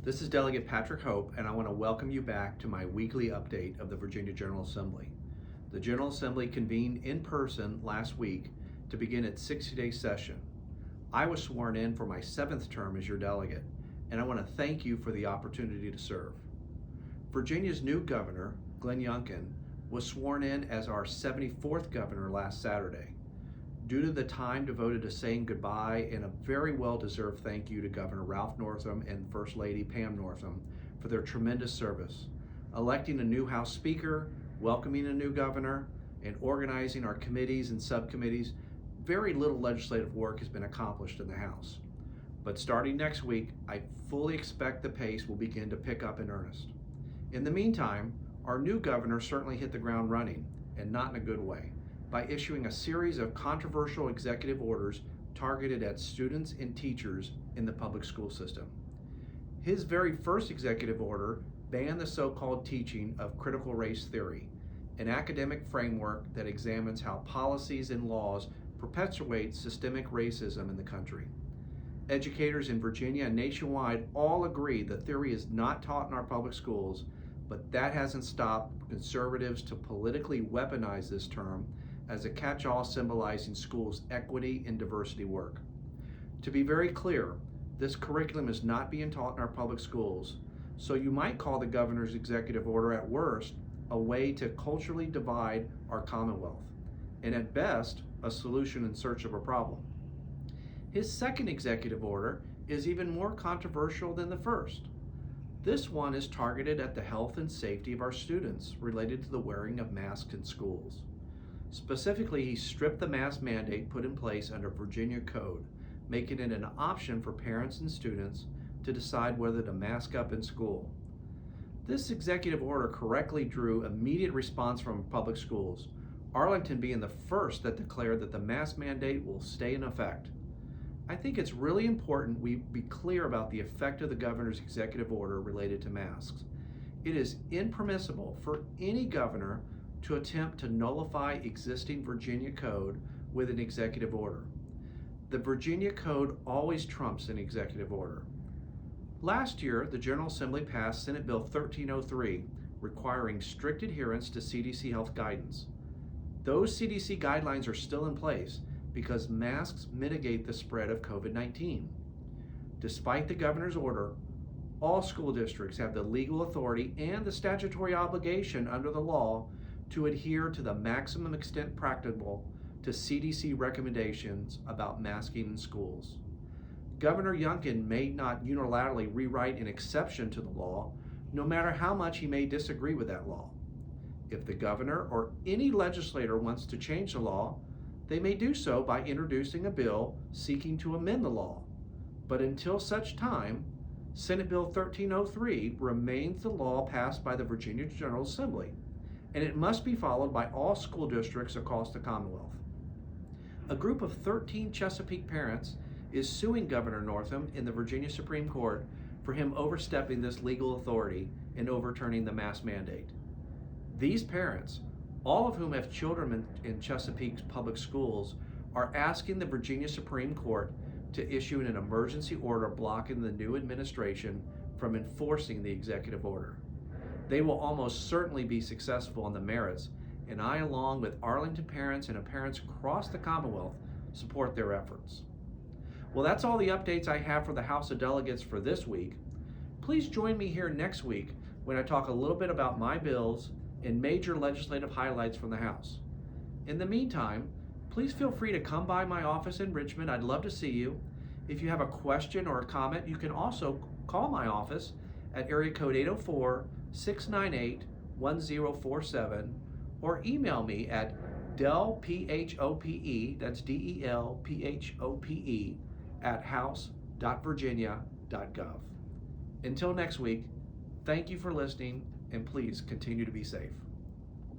This is Delegate Patrick Hope, and I want to welcome you back to my weekly update of the Virginia General Assembly. The General Assembly convened in person last week to begin its 60-day session. I was sworn in for my 7th term as your delegate, and I want to thank you for the opportunity to serve. Virginia's new governor, Glenn Youngkin, was sworn in as our 74th governor last Saturday. Due to the time devoted to saying goodbye and a very well-deserved thank you to Governor Ralph Northam and First Lady Pam Northam for their tremendous service, electing a new House Speaker, welcoming a new governor, and organizing our committees and subcommittees, very little legislative work has been accomplished in the House. But starting next week, I fully expect the pace will begin to pick up in earnest. In the meantime, our new governor certainly hit the ground running, and not in a good way, by issuing a series of controversial executive orders targeted at students and teachers in the public school system. His very first executive order banned the so-called teaching of critical race theory, an academic framework that examines how policies and laws perpetuate systemic racism in the country. Educators in Virginia and nationwide all agree the theory is not taught in our public schools, but that hasn't stopped conservatives to politically weaponize this term as a catch-all symbolizing schools' equity and diversity work. To be very clear, this curriculum is not being taught in our public schools, so you might call the governor's executive order at worst a way to culturally divide our Commonwealth, and at best, a solution in search of a problem. His second executive order is even more controversial than the first. This one is targeted at the health and safety of our students related to the wearing of masks in schools. Specifically, he stripped the mask mandate put in place under Virginia Code, making it an option for parents and students to decide whether to mask up in school. This executive order correctly drew immediate response from public schools, Arlington being the first that declared that the mask mandate will stay in effect. I think it's really important we be clear about the effect of the governor's executive order related to masks. It is impermissible for any governor to attempt to nullify existing Virginia Code with an executive order. The Virginia Code always trumps an executive order. Last year, the General Assembly passed Senate Bill 1303, requiring strict adherence to CDC health guidance. Those CDC guidelines are still in place because masks mitigate the spread of COVID-19. Despite the governor's order, all school districts have the legal authority and the statutory obligation under the law to adhere to the maximum extent practicable to CDC recommendations about masking in schools. Governor Youngkin may not unilaterally rewrite an exception to the law, no matter how much he may disagree with that law. If the governor or any legislator wants to change the law, they may do so by introducing a bill seeking to amend the law. But until such time, Senate Bill 1303 remains the law passed by the Virginia General Assembly, and it must be followed by all school districts across the Commonwealth. A group of 13 Chesapeake parents is suing Governor Northam in the Virginia Supreme Court for him overstepping this legal authority and overturning the mask mandate. These parents, all of whom have children in Chesapeake's public schools, are asking the Virginia Supreme Court to issue an emergency order blocking the new administration from enforcing the executive order. They will almost certainly be successful on the merits, and I, along with Arlington parents and parents across the Commonwealth, support their efforts. Well, that's all the updates I have for the House of Delegates for this week. Please join me here next week when I talk a little bit about my bills and major legislative highlights from the House. In the meantime, please feel free to come by my office in Richmond. I'd love to see you. If you have a question or a comment, you can also call my office at area code 804-698-1047 or email me at delphope, that's DELPHOPE, at house.virginia.gov. Until next week, thank you for listening, and please continue to be safe.